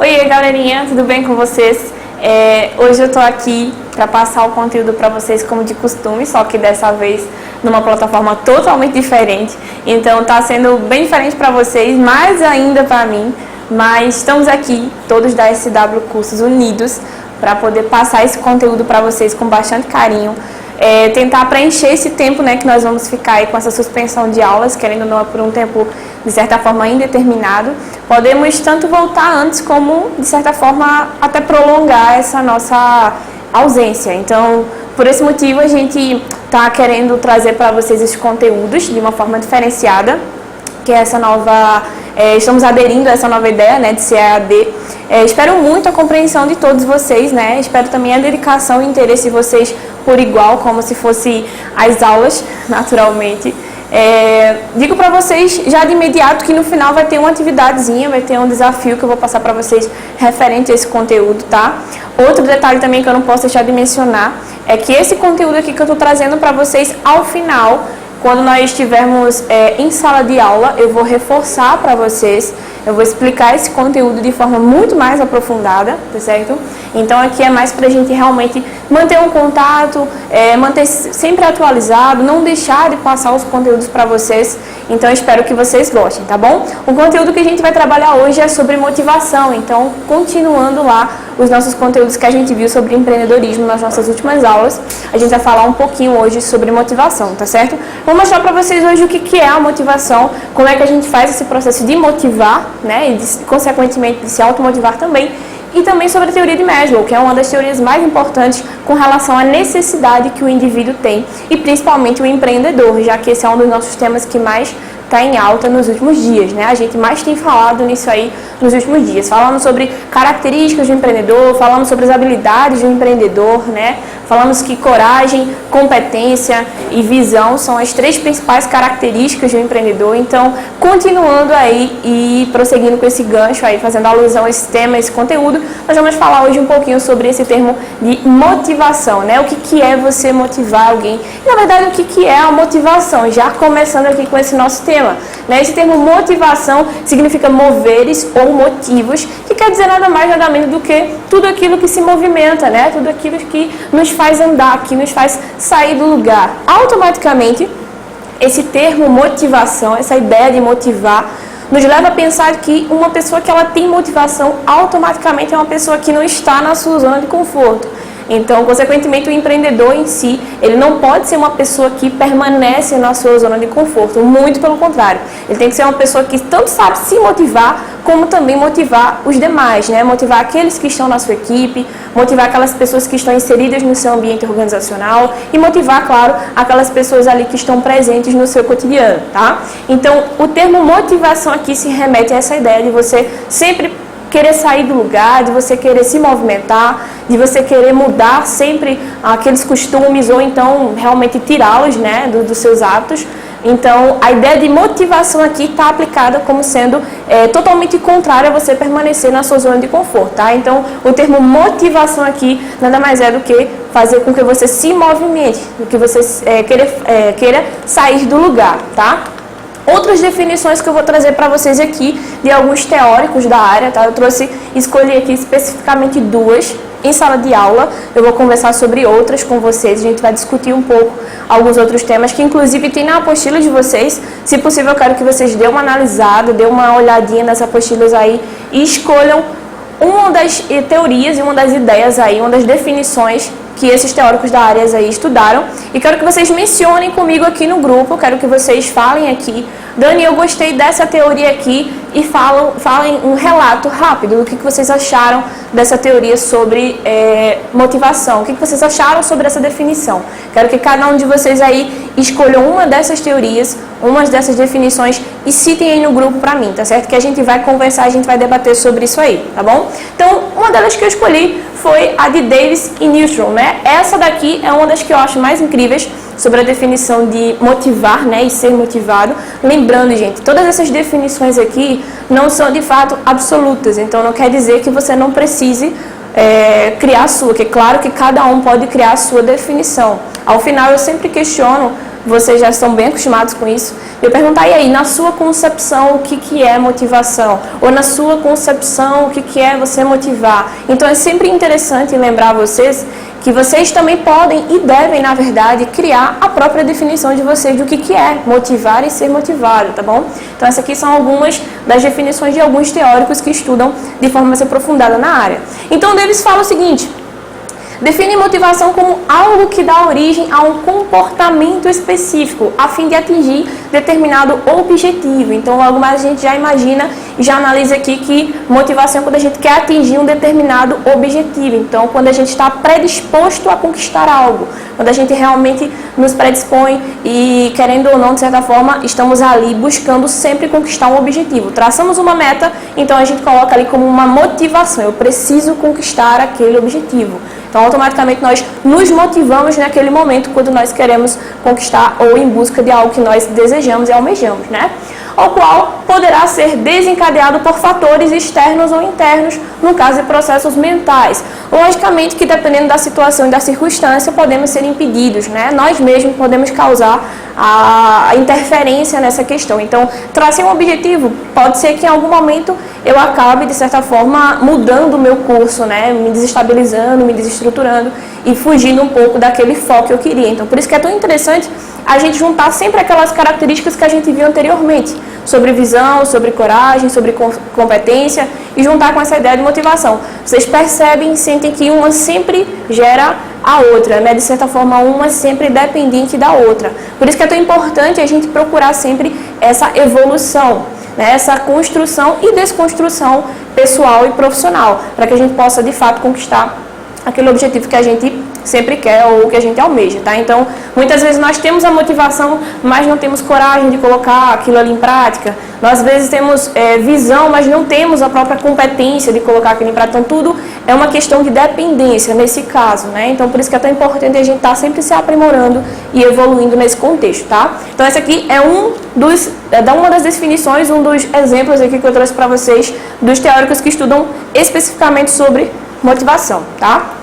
Oi, galerinha, tudo bem com vocês? Hoje eu tô aqui para passar o conteúdo para vocês como de costume, só que dessa vez numa plataforma totalmente diferente. Então tá sendo bem diferente para vocês, mais ainda para mim, mas estamos aqui todos da SW Cursos unidos para poder passar esse conteúdo para vocês com bastante carinho. Tentar preencher esse tempo, né, que nós vamos ficar aí com essa suspensão de aulas, querendo ou não, por um tempo de certa forma indeterminado. Podemos tanto voltar antes como, de certa forma, até prolongar essa nossa ausência. Então, por esse motivo, a gente está querendo trazer para vocês esses conteúdos de uma forma diferenciada, que é essa nova... estamos aderindo a essa nova ideia, né, de ser EAD. Espero muito a compreensão de todos vocês, né? Espero também a dedicação e interesse de vocês por igual, como se fosse as aulas, naturalmente. Digo para vocês já de imediato que no final vai ter uma atividadezinha, vai ter um desafio que eu vou passar para vocês referente a esse conteúdo, tá? Outro detalhe também que eu não posso deixar de mencionar é que esse conteúdo aqui que eu estou trazendo para vocês ao final, quando nós estivermos em sala de aula, eu vou reforçar para vocês, eu vou explicar esse conteúdo de forma muito mais aprofundada, tá certo? Então aqui é mais para a gente realmente manter um contato, manter sempre atualizado, não deixar de passar os conteúdos para vocês. Então eu espero que vocês gostem, tá bom? O conteúdo que a gente vai trabalhar hoje é sobre motivação, então continuando lá os nossos conteúdos que a gente viu sobre empreendedorismo nas nossas últimas aulas, a gente vai falar um pouquinho hoje sobre motivação, tá certo? Vou mostrar para vocês hoje o que é a motivação, como é que a gente faz esse processo de motivar, né, e consequentemente de se automotivar também, e também sobre a teoria de Maslow, que é uma das teorias mais importantes com relação à necessidade que o indivíduo tem, e principalmente o empreendedor, já que esse é um dos nossos temas que mais está em alta nos últimos dias, né? A gente mais tem falado nisso aí nos últimos dias. Falamos sobre características do empreendedor, falamos sobre as habilidades do empreendedor, né? Falamos que coragem, competência e visão são as três principais características do empreendedor. Então, continuando aí e prosseguindo com esse gancho aí, fazendo alusão a esse tema, esse conteúdo, nós vamos falar hoje um pouquinho sobre esse termo de motivação, né? O que é você motivar alguém? E, na verdade, o que é a motivação? Já começando aqui com esse nosso tema. Né? Esse termo motivação significa moveres ou motivos, que quer dizer nada mais nada menos do que tudo aquilo que se movimenta, né? Tudo aquilo que nos faz andar, que nos faz sair do lugar. Automaticamente, esse termo motivação, essa ideia de motivar, nos leva a pensar que uma pessoa que ela tem motivação automaticamente é uma pessoa que não está na sua zona de conforto. Então, consequentemente, o empreendedor em si, ele não pode ser uma pessoa que permanece na sua zona de conforto, muito pelo contrário. Ele tem que ser uma pessoa que tanto sabe se motivar, como também motivar os demais, né? Motivar aqueles que estão na sua equipe, motivar aquelas pessoas que estão inseridas no seu ambiente organizacional e motivar, claro, aquelas pessoas ali que estão presentes no seu cotidiano, tá? Então, o termo motivação aqui se remete a essa ideia de você sempre querer sair do lugar, de você querer se movimentar, de você querer mudar sempre aqueles costumes ou então realmente tirá-los, né, dos seus hábitos. Então, a ideia de motivação aqui está aplicada como sendo totalmente contrária a você permanecer na sua zona de conforto, tá? Então, o termo motivação aqui nada mais é do que fazer com que você se movimente, do que você queira sair do lugar, tá? Outras definições que eu vou trazer para vocês aqui de alguns teóricos da área, tá? Escolhi aqui especificamente duas em sala de aula. Eu vou conversar sobre outras com vocês, a gente vai discutir um pouco alguns outros temas que inclusive tem na apostila de vocês. Se possível, eu quero que vocês dêem uma analisada, dêem uma olhadinha nas apostilas aí e escolham uma das teorias e uma das ideias aí, uma das definições que esses teóricos da área aí estudaram, e quero que vocês mencionem comigo aqui no grupo, quero que vocês falem aqui, Dani, eu gostei dessa teoria aqui, e falem um relato rápido do que vocês acharam dessa teoria sobre motivação, o que vocês acharam sobre essa definição. Quero que cada um de vocês aí escolham uma dessas teorias, uma dessas definições e citem aí no grupo pra mim, tá certo? Que a gente vai conversar, a gente vai debater sobre isso aí, tá bom? Então, uma delas que eu escolhi foi a de Davis e Newton, né? Essa daqui é uma das que eu acho mais incríveis sobre a definição de motivar, né, e ser motivado. Lembrando, gente, todas essas definições aqui não são de fato absolutas, então não quer dizer que você não precise criar a sua, que é claro que cada um pode criar a sua definição. Ao final, eu sempre questiono vocês já estão bem acostumados com isso. Eu perguntar, e aí, na sua concepção, o que é motivação? Ou na sua concepção, o que é você motivar? Então, é sempre interessante lembrar vocês que vocês também podem e devem, na verdade, criar a própria definição de vocês do que é motivar e ser motivado, tá bom? Então, essas aqui são algumas das definições de alguns teóricos que estudam de forma mais aprofundada na área. Então, eles falam o seguinte: define motivação como algo que dá origem a um comportamento específico, a fim de atingir determinado objetivo. Então, logo mais a gente já imagina e já analisa aqui que motivação é quando a gente quer atingir um determinado objetivo. Então, quando a gente está predisposto a conquistar algo, quando a gente realmente nos predispõe e, querendo ou não, de certa forma, estamos ali buscando sempre conquistar um objetivo. Traçamos uma meta, então a gente coloca ali como uma motivação. Eu preciso conquistar aquele objetivo. Então, automaticamente, nós nos motivamos naquele momento quando nós queremos conquistar ou em busca de algo que nós desejamos e almejamos, né? O qual poderá ser desencadeado por fatores externos ou internos, no caso de processos mentais. Logicamente que, dependendo da situação e da circunstância, podemos ser impedidos, né? Nós mesmos podemos causar a interferência nessa questão. Então, traçar um objetivo, pode ser que em algum momento eu acabe, de certa forma, mudando o meu curso, né? Me desestabilizando, me desestruturando e fugindo um pouco daquele foco que eu queria. Então, por isso que é tão interessante a gente juntar sempre aquelas características que a gente viu anteriormente, sobre visão, sobre coragem, sobre competência, e juntar com essa ideia de motivação. Vocês percebem, sentem que uma sempre gera a outra, né? De certa forma, uma é sempre dependente da outra. Por isso que é tão importante a gente procurar sempre essa evolução, né? Essa construção e desconstrução pessoal e profissional, para que a gente possa, de fato, conquistar aquele objetivo que a gente sempre quer ou que a gente almeja, tá? Então, muitas vezes nós temos a motivação, mas não temos coragem de colocar aquilo ali em prática. Nós, às vezes, temos visão, mas não temos a própria competência de colocar aquilo em prática. Então, tudo é uma questão de dependência nesse caso, né? Então, por isso que é tão importante a gente estar sempre se aprimorando e evoluindo nesse contexto, tá? Então, essa aqui é uma das definições, um dos exemplos aqui que eu trouxe para vocês dos teóricos que estudam especificamente sobre motivação, tá?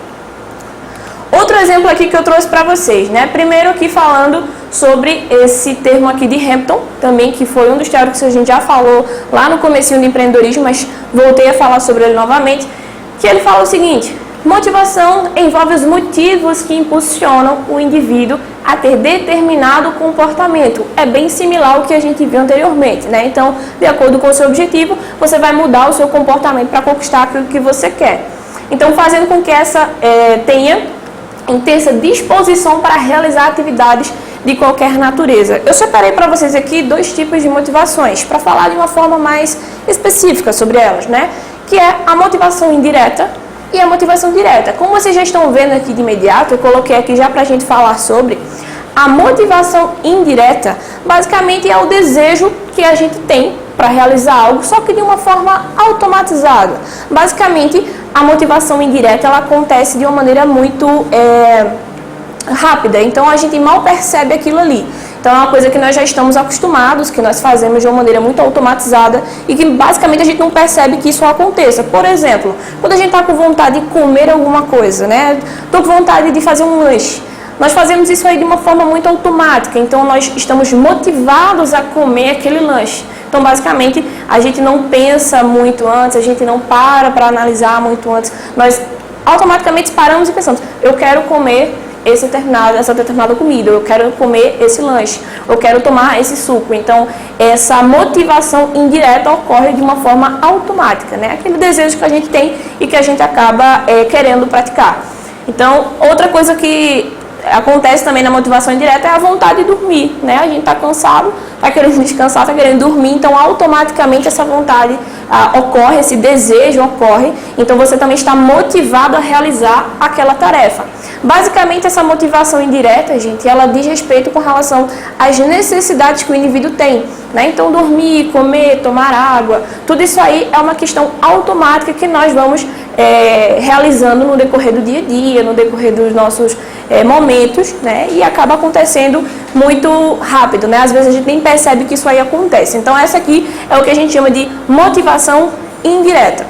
Outro exemplo aqui que eu trouxe para vocês, né? Primeiro aqui falando sobre esse termo aqui de Hampton, também que foi um dos teóricos que a gente já falou lá no comecinho do empreendedorismo, mas voltei a falar sobre ele novamente, que ele fala o seguinte: motivação envolve os motivos que impulsionam o indivíduo a ter determinado comportamento. É bem similar ao que a gente viu anteriormente, né? Então, de acordo com o seu objetivo, você vai mudar o seu comportamento para conquistar aquilo que você quer. Então, fazendo com que essa tenha intensa disposição para realizar atividades de qualquer natureza. Eu separei para vocês aqui dois tipos de motivações, para falar de uma forma mais específica sobre elas, né? Que é a motivação indireta e a motivação direta. Como vocês já estão vendo aqui de imediato, eu coloquei aqui já para a gente falar sobre a motivação indireta. Basicamente é o desejo que a gente tem para realizar algo, só que de uma forma automatizada. Basicamente, a motivação indireta ela acontece de uma maneira muito rápida, então a gente mal percebe aquilo ali. Então é uma coisa que nós já estamos acostumados, que nós fazemos de uma maneira muito automatizada e que basicamente a gente não percebe que isso aconteça. Por exemplo, quando a gente está com vontade de comer alguma coisa, né? Estou com vontade de fazer um lanche. Nós fazemos isso aí de uma forma muito automática, então nós estamos motivados a comer aquele lanche. Então, basicamente, a gente não pensa muito antes, a gente não para analisar muito antes. Nós automaticamente paramos e pensamos: eu quero comer essa determinada comida, eu quero comer esse lanche, eu quero tomar esse suco. Então, essa motivação indireta ocorre de uma forma automática, né? Aquele desejo que a gente tem e que a gente acaba querendo praticar. Então, outra coisa que acontece também na motivação indireta é a vontade de dormir, né? A gente está cansado, está querendo descansar, está querendo dormir, então automaticamente essa vontade ocorre, esse desejo ocorre, então você também está motivado a realizar aquela tarefa. Basicamente, essa motivação indireta, gente, ela diz respeito com relação às necessidades que o indivíduo tem, né? Então, dormir, comer, tomar água, tudo isso aí é uma questão automática que nós vamos realizando no decorrer do dia a dia, no decorrer dos nossos momentos, né? E acaba acontecendo muito rápido, né? Às vezes a gente nem percebe que isso aí acontece. Então, essa aqui é o que a gente chama de motivação indireta.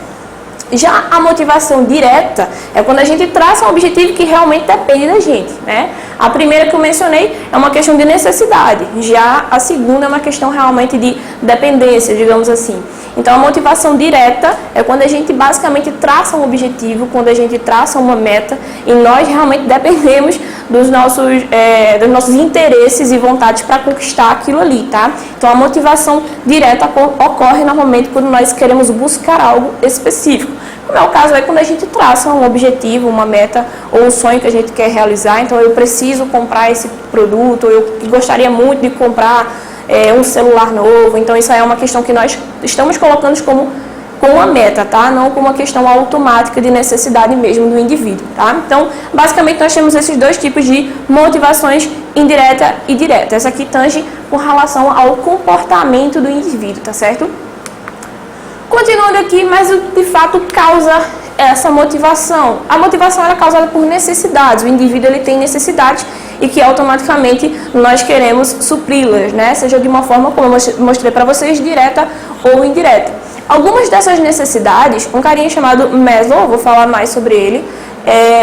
Já a motivação direta é quando a gente traça um objetivo que realmente depende da gente, né? A primeira que eu mencionei é uma questão de necessidade, já a segunda é uma questão realmente de dependência, digamos assim. Então, a motivação direta é quando a gente basicamente traça um objetivo, quando a gente traça uma meta e nós realmente dependemos dos nossos interesses e vontades para conquistar aquilo ali, tá? Então, a motivação direta ocorre normalmente quando nós queremos buscar algo específico. Como é o caso aí quando a gente traça um objetivo, uma meta ou um sonho que a gente quer realizar, então eu preciso comprar esse produto, eu gostaria muito de comprar um celular novo, então isso aí é uma questão que nós estamos colocando como uma meta, tá? Não como uma questão automática de necessidade mesmo do indivíduo, tá? Então, basicamente nós temos esses dois tipos de motivações indireta e direta. Essa aqui tange com relação ao comportamento do indivíduo, tá certo? Continuando aqui, mas o que de fato causa essa motivação? A motivação é causada por necessidades. O indivíduo ele tem necessidades e que automaticamente nós queremos supri-las, né? Seja de uma forma, como eu mostrei para vocês, direta ou indireta. Algumas dessas necessidades, um carinha chamado Maslow, vou falar mais sobre ele,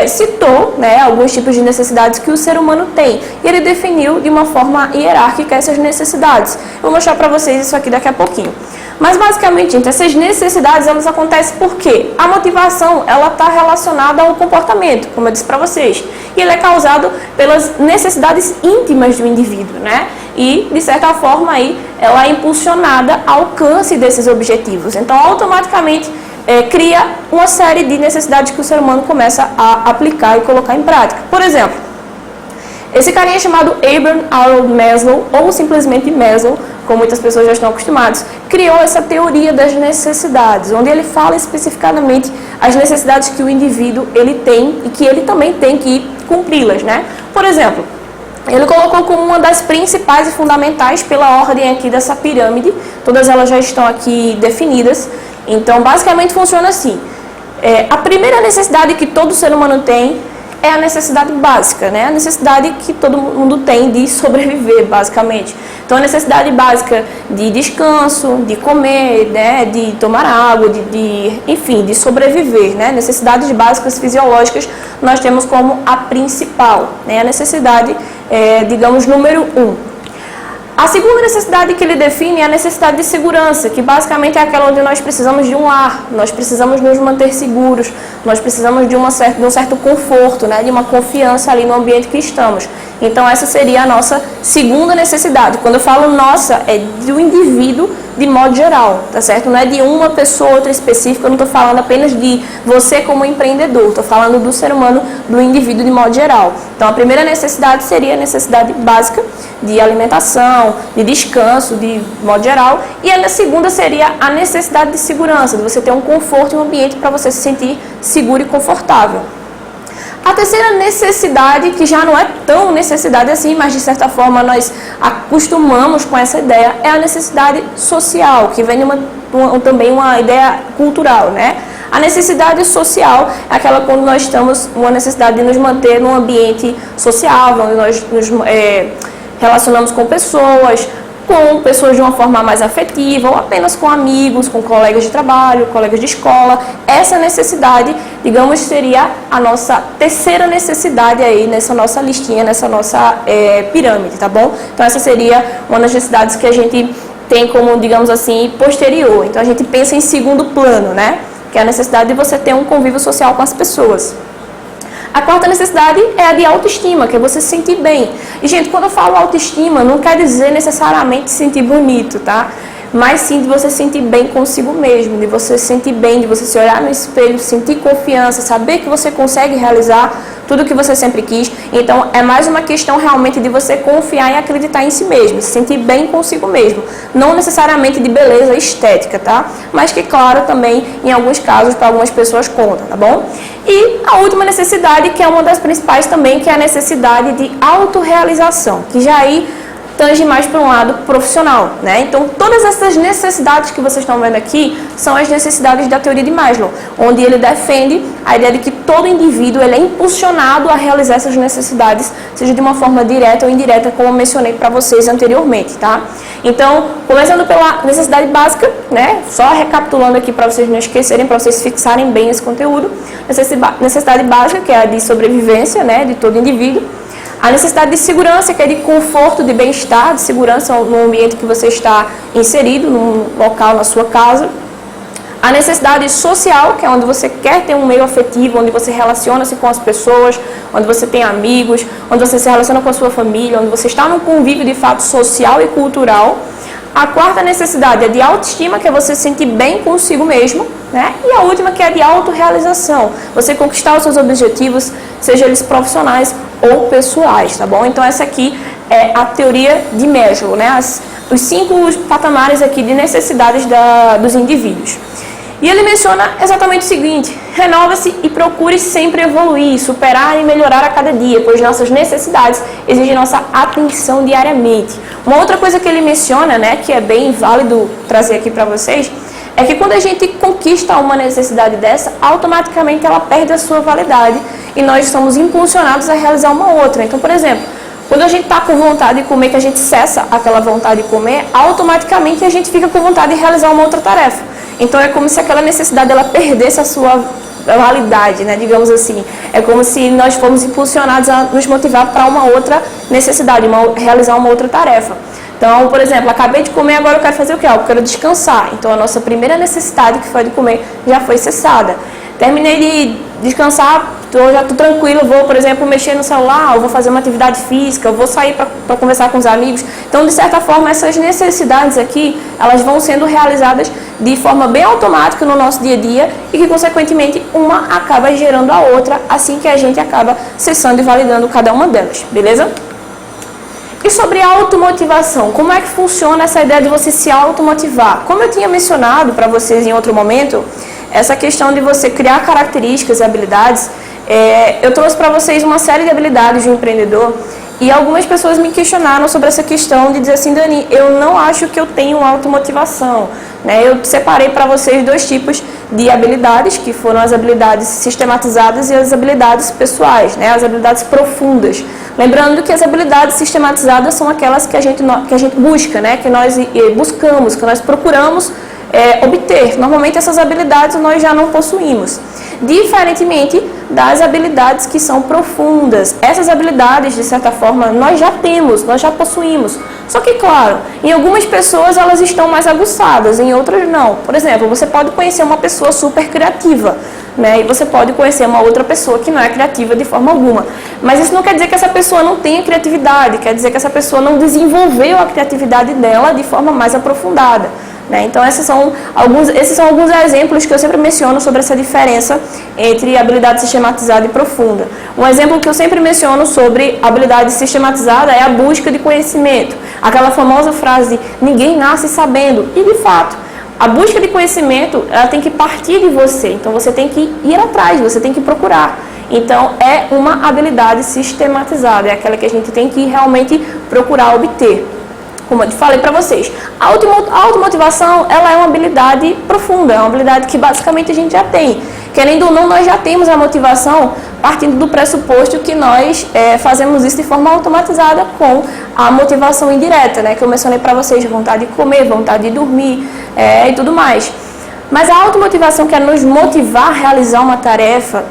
citou, né, alguns tipos de necessidades que o ser humano tem. E ele definiu de uma forma hierárquica essas necessidades. Eu vou mostrar para vocês isso aqui daqui a pouquinho. Mas basicamente, gente, essas necessidades elas acontecem porque a motivação ela está relacionada ao comportamento, como eu disse para vocês. E ele é causado pelas necessidades íntimas do indivíduo, né? E, de certa forma, aí, ela é impulsionada ao alcance desses objetivos. Então, automaticamente, cria uma série de necessidades que o ser humano começa a aplicar e colocar em prática. Por exemplo, esse carinha chamado Abraham Harold Maslow, ou simplesmente Maslow, como muitas pessoas já estão acostumadas, criou essa teoria das necessidades, onde ele fala especificadamente as necessidades que o indivíduo ele tem e que ele também tem que cumpri-las, né? Por exemplo, ele colocou como uma das principais e fundamentais pela ordem aqui dessa pirâmide, todas elas já estão aqui definidas. Então, basicamente funciona assim. A primeira necessidade que todo ser humano tem é a necessidade básica, né? A necessidade que todo mundo tem de sobreviver, basicamente. Então, a necessidade básica de descanso, de comer, né? De tomar água, enfim, de sobreviver, né? Necessidades básicas fisiológicas nós temos como a principal, né? A necessidade, digamos, número 1. A segunda necessidade que ele define é a necessidade de segurança, que basicamente é aquela onde nós precisamos de um lar, nós precisamos nos manter seguros, nós precisamos de um certo conforto, né, de uma confiança ali no ambiente que estamos. Então essa seria a nossa segunda necessidade. Quando eu falo nossa, é do indivíduo de modo geral, tá certo? Não é de uma pessoa ou outra específica, eu não estou falando apenas de você como empreendedor, estou falando do ser humano, do indivíduo de modo geral. Então a primeira necessidade seria a necessidade básica de alimentação, de descanso, de modo geral, e a segunda seria a necessidade de segurança, de você ter um conforto e um ambiente para você se sentir seguro e confortável. A terceira necessidade, que já não é tão necessidade assim, mas de certa forma nós acostumamos com essa ideia, é a necessidade social, que vem de também uma ideia cultural, né? A necessidade social é aquela quando nós temos uma necessidade de nos manter num ambiente sociável, onde nós nos relacionamos com pessoas de uma forma mais afetiva, ou apenas com amigos, com colegas de trabalho, colegas de escola. Essa necessidade, digamos, seria a nossa terceira necessidade aí nessa nossa listinha, nessa nossa pirâmide, tá bom? Então essa seria uma das necessidades que a gente tem como, digamos assim, posterior. Então a gente pensa em segundo plano, né? Que é a necessidade de você ter um convívio social com as pessoas. A quarta necessidade é a de autoestima, que é você se sentir bem. E, gente, quando eu falo autoestima, não quer dizer necessariamente se sentir bonito, tá? Mas sim de você se sentir bem consigo mesmo, de você se sentir bem, de você se olhar no espelho, sentir confiança, saber que você consegue realizar tudo o que você sempre quis. Então, é mais uma questão realmente de você confiar e acreditar em si mesmo, se sentir bem consigo mesmo. Não necessariamente de beleza estética, tá? Mas que, claro, também, em alguns casos, para algumas pessoas conta, tá bom? E a última necessidade, que é uma das principais também, que é a necessidade de autorrealização, que já aí tange mais para um lado profissional, né? Então, todas essas necessidades que vocês estão vendo aqui são as necessidades da teoria de Maslow, onde ele defende a ideia de que todo indivíduo ele é impulsionado a realizar essas necessidades, seja de uma forma direta ou indireta, como eu mencionei para vocês anteriormente, tá? Então, começando pela necessidade básica, né? Só recapitulando aqui para vocês não esquecerem, para vocês fixarem bem esse conteúdo. Necessidade básica, que é a de sobrevivência, né? De todo indivíduo. A necessidade de segurança, que é de conforto, de bem-estar, de segurança no ambiente que você está inserido, num local, na sua casa. A necessidade social, que é onde você quer ter um meio afetivo, onde você relaciona-se com as pessoas, onde você tem amigos, onde você se relaciona com a sua família, onde você está num convívio de fato social e cultural. A quarta necessidade é de autoestima, que é você se sentir bem consigo mesmo, né? E a última, que é de autorrealização, você conquistar os seus objetivos, seja eles profissionais ou pessoais, tá bom? Então essa aqui é a teoria de Maslow, né? Os 5 patamares aqui de necessidades dos indivíduos. E ele menciona exatamente o seguinte: renova-se e procure sempre evoluir, superar e melhorar a cada dia, pois nossas necessidades exigem nossa atenção diariamente. Uma outra coisa que ele menciona, né, que é bem válido trazer aqui para vocês, é que quando a gente conquista uma necessidade dessa, automaticamente ela perde a sua validade e nós somos impulsionados a realizar uma outra. Então, por exemplo, quando a gente está com vontade de comer, que a gente cessa aquela vontade de comer, automaticamente a gente fica com vontade de realizar uma outra tarefa. Então é como se aquela necessidade ela perdesse a sua validade, né, digamos assim. É como se nós fomos impulsionados a nos motivar para uma outra necessidade, realizar uma outra tarefa. Então, por exemplo, acabei de comer, agora eu quero fazer o quê? Eu quero descansar. Então a nossa primeira necessidade, que foi de comer, já foi cessada. Terminei de descansar, já estou tranquilo, vou, por exemplo, mexer no celular, eu vou fazer uma atividade física, eu vou sair para conversar com os amigos. Então, de certa forma, essas necessidades aqui, elas vão sendo realizadas de forma bem automática no nosso dia a dia e que, consequentemente, uma acaba gerando a outra, assim que a gente acaba cessando e validando cada uma delas, beleza? E sobre a automotivação, como é que funciona essa ideia de você se automotivar? Como eu tinha mencionado para vocês em outro momento, essa questão de você criar características e habilidades, eu trouxe para vocês uma série de habilidades de um empreendedor e algumas pessoas me questionaram sobre essa questão de dizer assim: Dani, eu não acho que eu tenho automotivação, né? Eu separei para vocês 2 tipos de habilidades, que foram as habilidades sistematizadas e as habilidades pessoais, né? As habilidades profundas. Lembrando que as habilidades sistematizadas são aquelas que a gente busca, né? Que nós buscamos, que nós procuramos obter. Normalmente essas habilidades nós já não possuímos. Diferentemente das habilidades que são profundas. Essas habilidades, de certa forma, nós já temos, nós já possuímos. Só que, claro, em algumas pessoas elas estão mais aguçadas, em outras não. Por exemplo, você pode conhecer uma pessoa super criativa, né? E você pode conhecer uma outra pessoa que não é criativa de forma alguma. Mas isso não quer dizer que essa pessoa não tenha criatividade, quer dizer que essa pessoa não desenvolveu a criatividade dela de forma mais aprofundada. Então, esses são alguns exemplos que eu sempre menciono sobre essa diferença entre habilidade sistematizada e profunda. Um exemplo que eu sempre menciono sobre habilidade sistematizada é a busca de conhecimento. Aquela famosa frase, ninguém nasce sabendo. E, de fato, a busca de conhecimento ela tem que partir de você. Então, você tem que ir atrás, você tem que procurar. Então, é uma habilidade sistematizada, é aquela que a gente tem que realmente procurar obter. Como eu falei para vocês, a automotivação ela é uma habilidade profunda, é uma habilidade que basicamente a gente já tem. Querendo ou não, nós já temos a motivação partindo do pressuposto que nós fazemos isso de forma automatizada com a motivação indireta, né? Que eu mencionei para vocês, vontade de comer, vontade de dormir e tudo mais. Mas a automotivação que é nos motivar a realizar uma tarefa,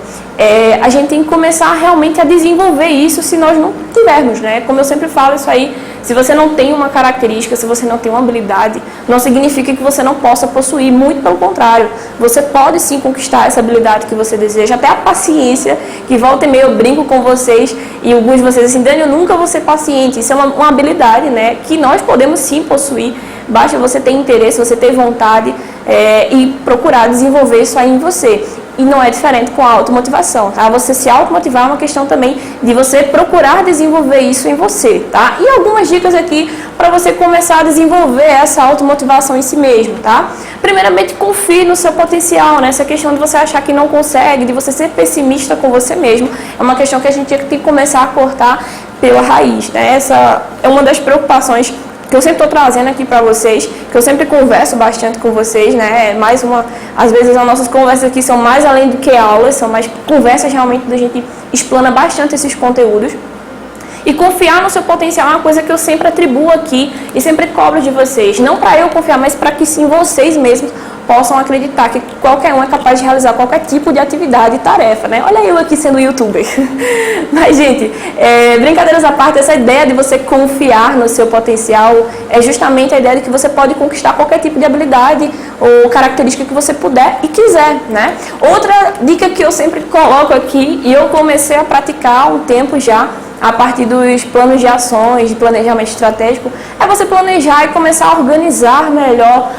a gente tem que começar realmente a desenvolver isso se nós não tivermos, né? Como eu sempre falo isso aí, se você não tem uma característica, se você não tem uma habilidade, não significa que você não possa possuir, muito pelo contrário. Você pode sim conquistar essa habilidade que você deseja, até a paciência, que volta e meia eu brinco com vocês e alguns de vocês assim, Dani, eu nunca vou ser paciente. Isso é uma habilidade, né, que nós podemos sim possuir, basta você ter interesse, você ter vontade e procurar desenvolver isso aí em você. E não é diferente com a automotivação, tá? Você se automotivar é uma questão também de você procurar desenvolver isso em você, tá? E algumas dicas aqui para você começar a desenvolver essa automotivação em si mesmo, tá? Primeiramente, confie no seu potencial, né? Essa questão de você achar que não consegue, de você ser pessimista com você mesmo, é uma questão que a gente tem que começar a cortar pela raiz, né? Essa é uma das preocupações que eu sempre estou trazendo aqui para vocês, que eu sempre converso bastante com vocês, né? Às vezes as nossas conversas aqui são mais além do que aulas, são mais conversas realmente da gente explana bastante esses conteúdos. E confiar no seu potencial é uma coisa que eu sempre atribuo aqui e sempre cobro de vocês. Não para eu confiar, mas para que sim vocês mesmos possam acreditar que qualquer um é capaz de realizar qualquer tipo de atividade e tarefa, né? Olha eu aqui sendo youtuber. Mas, gente, brincadeiras à parte, essa ideia de você confiar no seu potencial é justamente a ideia de que você pode conquistar qualquer tipo de habilidade ou característica que você puder e quiser, né? Outra dica que eu sempre coloco aqui, e eu comecei a praticar há um tempo já, a partir dos planos de ações, de planejamento estratégico, é você planejar e começar a organizar melhor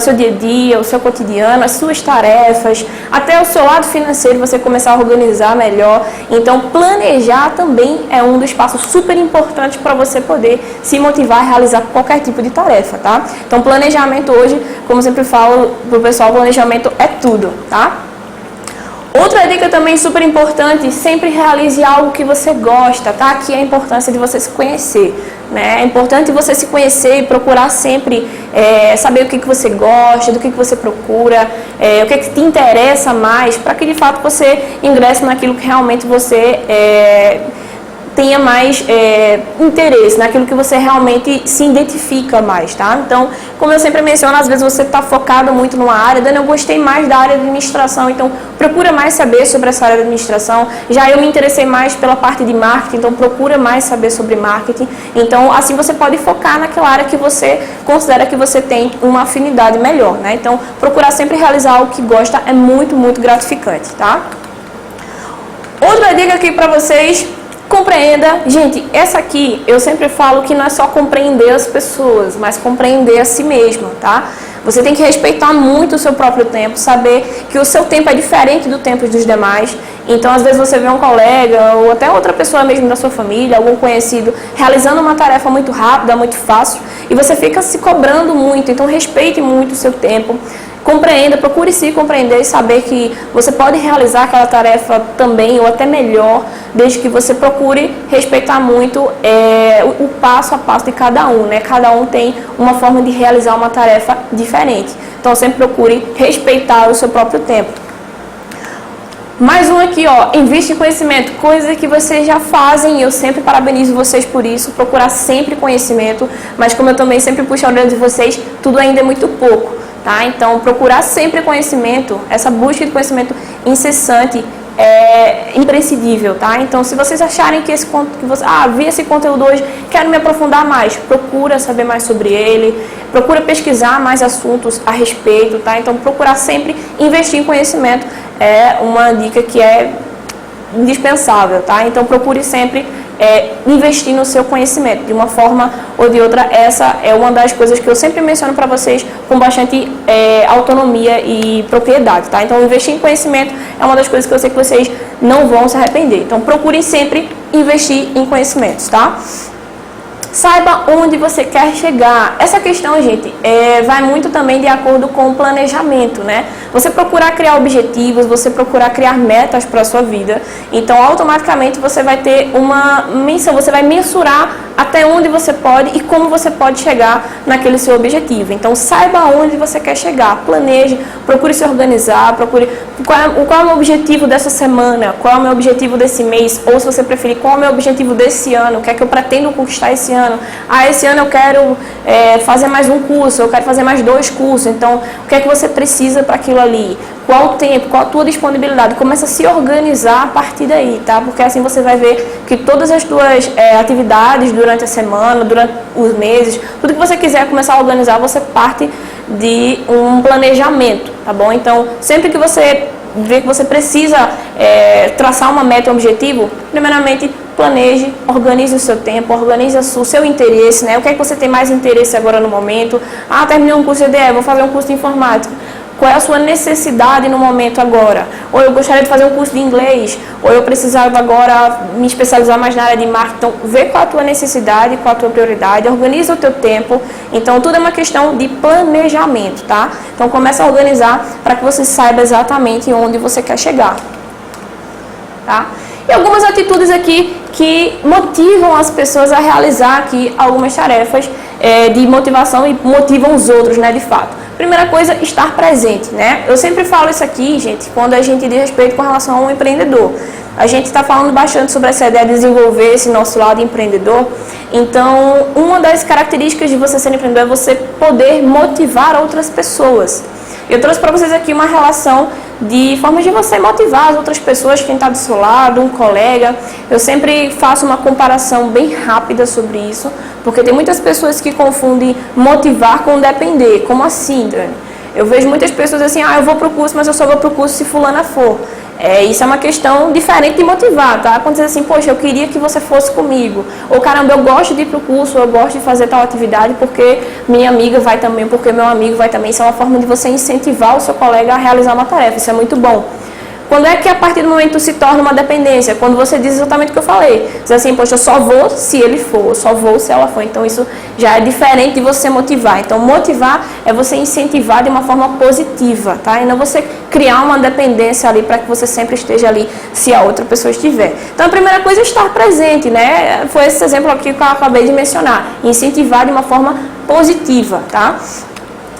seu dia a dia, o seu cotidiano, as suas tarefas, até o seu lado financeiro, você começar a organizar melhor. Então, planejar também é um dos passos super importantes para você poder se motivar a realizar qualquer tipo de tarefa, tá? Então, planejamento hoje, como eu sempre falo pro pessoal, planejamento é tudo, tá? Outra dica também super importante, sempre realize algo que você gosta, tá? Aqui é a importância de você se conhecer, né? É importante você se conhecer e procurar sempre saber o que você gosta, do que você procura, o que te interessa mais, para que de fato você ingresse naquilo que realmente você tenha mais interesse, naquilo que você realmente se identifica mais, tá? Então, como eu sempre menciono, às vezes você está focado muito numa área, Dani, eu gostei mais da área de administração, então procura mais saber sobre essa área de administração. Já eu me interessei mais pela parte de marketing, então procura mais saber sobre marketing. Então, assim você pode focar naquela área que você considera que você tem uma afinidade melhor, né? Então, procurar sempre realizar algo que gosta é muito, muito gratificante, tá? Outra dica aqui para vocês: compreenda. Gente, essa aqui eu sempre falo que não é só compreender as pessoas, mas compreender a si mesmo, tá? Você tem que respeitar muito o seu próprio tempo, saber que o seu tempo é diferente do tempo dos demais. Então, às vezes você vê um colega ou até outra pessoa mesmo da sua família, algum conhecido, realizando uma tarefa muito rápida, muito fácil, e você fica se cobrando muito. Então, respeite muito o seu tempo. Compreenda, procure se compreender e saber que você pode realizar aquela tarefa também ou até melhor, desde que você procure respeitar muito o passo a passo de cada um, né? Cada um tem uma forma de realizar uma tarefa diferente. Então, sempre procure respeitar o seu próprio tempo. Mais um aqui, ó, investe em conhecimento, coisa que vocês já fazem e eu sempre parabenizo vocês por isso, procurar sempre conhecimento, mas como eu também sempre puxo a orelha de vocês, tudo ainda é muito pouco. Tá? Então, procurar sempre conhecimento, essa busca de conhecimento incessante é imprescindível, tá? Então, se vocês acharem que vi esse conteúdo hoje, quero me aprofundar mais, procura saber mais sobre ele, procura pesquisar mais assuntos a respeito, tá? Então, procurar sempre investir em conhecimento é uma dica que é indispensável, tá? Então, procure sempre investir no seu conhecimento, de uma forma ou de outra. Essa é uma das coisas que eu sempre menciono para vocês com bastante autonomia e propriedade, tá? Então, investir em conhecimento é uma das coisas que eu sei que vocês não vão se arrepender. Então, procurem sempre investir em conhecimentos, tá? Saiba onde você quer chegar. Essa questão, gente, vai muito também de acordo com o planejamento, né? Você procurar criar objetivos, você procurar criar metas para a sua vida. Então, automaticamente, você vai ter uma menção, você vai mensurar até onde você pode e como você pode chegar naquele seu objetivo. Então, saiba onde você quer chegar, planeje, procure se organizar, procure qual é o meu objetivo dessa semana, qual é o meu objetivo desse mês, ou se você preferir, qual é o meu objetivo desse ano, o que é que eu pretendo conquistar esse ano. Esse ano eu quero fazer mais um curso, eu quero fazer mais 2 cursos, então o que é que você precisa para aquilo ali? Qual o tempo, qual a tua disponibilidade? Começa a se organizar a partir daí, tá? Porque assim você vai ver que todas as tuas atividades durante a semana, durante os meses, tudo que você quiser começar a organizar, você parte de um planejamento, tá bom? Então, sempre que você vê que você precisa traçar uma meta, um objetivo, primeiramente planeje, organize o seu tempo, organize o seu interesse, né? O que é que você tem mais interesse agora no momento? Terminei um curso de EDE, vou fazer um curso de informática. Qual é a sua necessidade no momento agora? Ou eu gostaria de fazer um curso de inglês, ou eu precisava agora me especializar mais na área de marketing. Então, vê qual a tua necessidade, qual a tua prioridade, organiza o teu tempo. Então, tudo é uma questão de planejamento, tá? Então, começa a organizar para que você saiba exatamente onde você quer chegar, tá? E algumas atitudes aqui que motivam as pessoas a realizar aqui algumas tarefas de motivação e motivam os outros, né, de fato. Primeira coisa, estar presente, né? Eu sempre falo isso aqui, gente, quando a gente diz respeito com relação a um empreendedor. A gente está falando bastante sobre essa ideia de desenvolver esse nosso lado empreendedor. Então, uma das características de você ser empreendedor é você poder motivar outras pessoas. Eu trouxe para vocês aqui uma relação de formas de você motivar as outras pessoas, quem está do seu lado, um colega. Eu sempre faço uma comparação bem rápida sobre isso, porque tem muitas pessoas que confundem motivar com depender. Como assim, Dani? Eu vejo muitas pessoas assim, eu vou para o curso, mas eu só vou para o curso se fulana for. Isso é uma questão diferente de motivar, tá? Quando diz assim, poxa, eu queria que você fosse comigo. Ou, caramba, eu gosto de ir para o curso, eu gosto de fazer tal atividade porque minha amiga vai também, porque meu amigo vai também. Isso é uma forma de você incentivar o seu colega a realizar uma tarefa. Isso é muito bom. Quando é que a partir do momento se torna uma dependência? Quando você diz exatamente o que eu falei. Diz assim, poxa, eu só vou se ele for, eu só vou se ela for. Então isso já é diferente de você motivar. Então motivar é você incentivar de uma forma positiva, tá? E não você criar uma dependência ali para que você sempre esteja ali se a outra pessoa estiver. Então a primeira coisa é estar presente, né? Foi esse exemplo aqui que eu acabei de mencionar. Incentivar de uma forma positiva, tá?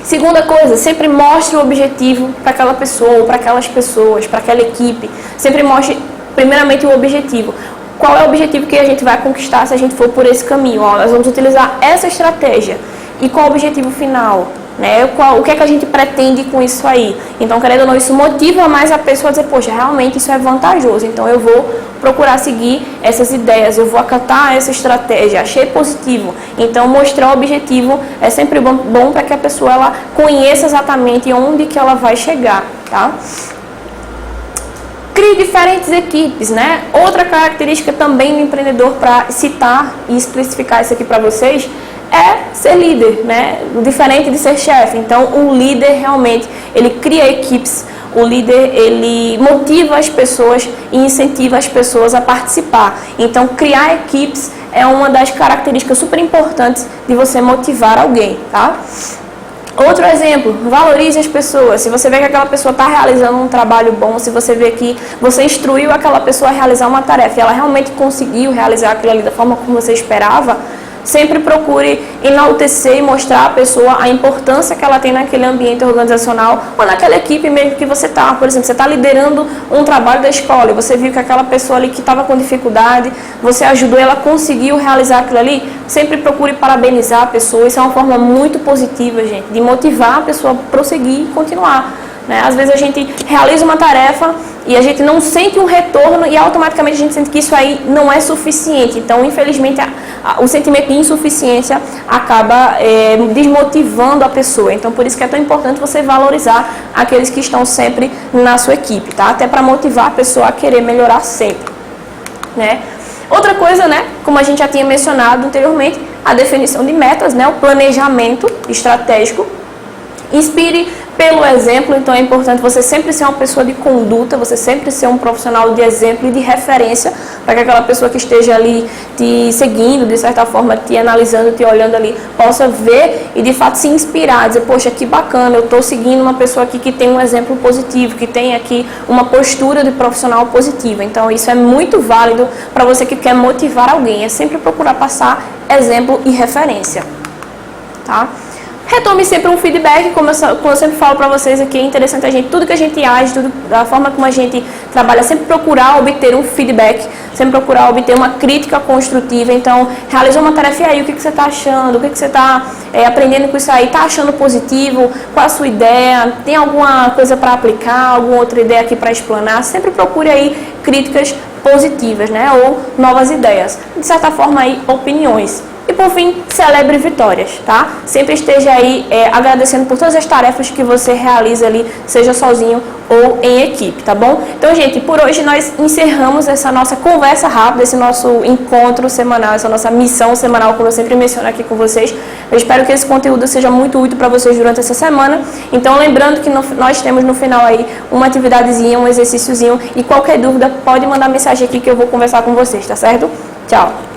Segunda coisa, sempre mostre o objetivo para aquela pessoa, ou para aquelas pessoas, para aquela equipe. Sempre mostre, primeiramente, o objetivo. Qual é o objetivo que a gente vai conquistar se a gente for por esse caminho? Nós vamos utilizar essa estratégia. E qual é o objetivo final? Né? O que é que a gente pretende com isso aí? Então, querendo ou não, isso motiva mais a pessoa a dizer, poxa, realmente isso é vantajoso, então eu vou procurar seguir essas ideias, eu vou acatar essa estratégia, achei positivo. Então, mostrar o objetivo é sempre bom para que a pessoa ela conheça exatamente onde que ela vai chegar, tá? Crie diferentes equipes, né? Outra característica também do empreendedor, para citar e especificar isso aqui para vocês, é ser líder, né? Diferente de ser chefe. Então, o líder realmente, ele cria equipes, o líder, ele motiva as pessoas e incentiva as pessoas a participar. Então, criar equipes é uma das características super importantes de você motivar alguém, tá? Outro exemplo, valorize as pessoas. Se você vê que aquela pessoa está realizando um trabalho bom, se você vê que você instruiu aquela pessoa a realizar uma tarefa e ela realmente conseguiu realizar aquilo ali da forma como você esperava, sempre procure enaltecer e mostrar à pessoa a importância que ela tem naquele ambiente organizacional ou naquela equipe mesmo que você está. Por exemplo, você está liderando um trabalho da escola e você viu que aquela pessoa ali que estava com dificuldade, você ajudou, ela conseguiu realizar aquilo ali, sempre procure parabenizar a pessoa. Isso é uma forma muito positiva, gente, de motivar a pessoa a prosseguir e continuar. Né? Às vezes a gente realiza uma tarefa e a gente não sente um retorno e automaticamente a gente sente que isso aí não é suficiente. Então, infelizmente, o sentimento de insuficiência acaba desmotivando a pessoa. Então, por isso que é tão importante você valorizar aqueles que estão sempre na sua equipe, tá? Até para motivar a pessoa a querer melhorar sempre, né? Outra coisa, né, como a gente já tinha mencionado anteriormente, a definição de metas, né, o planejamento estratégico. Inspire pelo exemplo, então é importante você sempre ser uma pessoa de conduta, você sempre ser um profissional de exemplo e de referência para que aquela pessoa que esteja ali te seguindo, de certa forma, te analisando, te olhando ali, possa ver e de fato se inspirar, dizer, poxa, que bacana, eu estou seguindo uma pessoa aqui que tem um exemplo positivo, que tem aqui uma postura de profissional positiva. Então isso é muito válido para você que quer motivar alguém, é sempre procurar passar exemplo e referência, tá? Retome sempre um feedback, como eu sempre falo para vocês aqui, é interessante a gente, tudo que a gente age, tudo, da forma como a gente trabalha, sempre procurar obter um feedback, sempre procurar obter uma crítica construtiva. Então, realizou uma tarefa, e aí, o que você está achando? O que você está aprendendo com isso aí? Está achando positivo? Qual a sua ideia? Tem alguma coisa para aplicar? Alguma outra ideia aqui para explanar? Sempre procure aí críticas positivas, né? Ou novas ideias. De certa forma, aí, opiniões. E por fim, celebre vitórias, tá? Sempre esteja aí agradecendo por todas as tarefas que você realiza ali, seja sozinho ou em equipe, tá bom? Então, gente, por hoje nós encerramos essa nossa conversa rápida, esse nosso encontro semanal, essa nossa missão semanal, como eu sempre menciono aqui com vocês. Eu espero que esse conteúdo seja muito útil para vocês durante essa semana. Então, lembrando que nós temos no final aí uma atividadezinha, um exercíciozinho, e qualquer dúvida pode mandar mensagem aqui que eu vou conversar com vocês, tá certo? Tchau!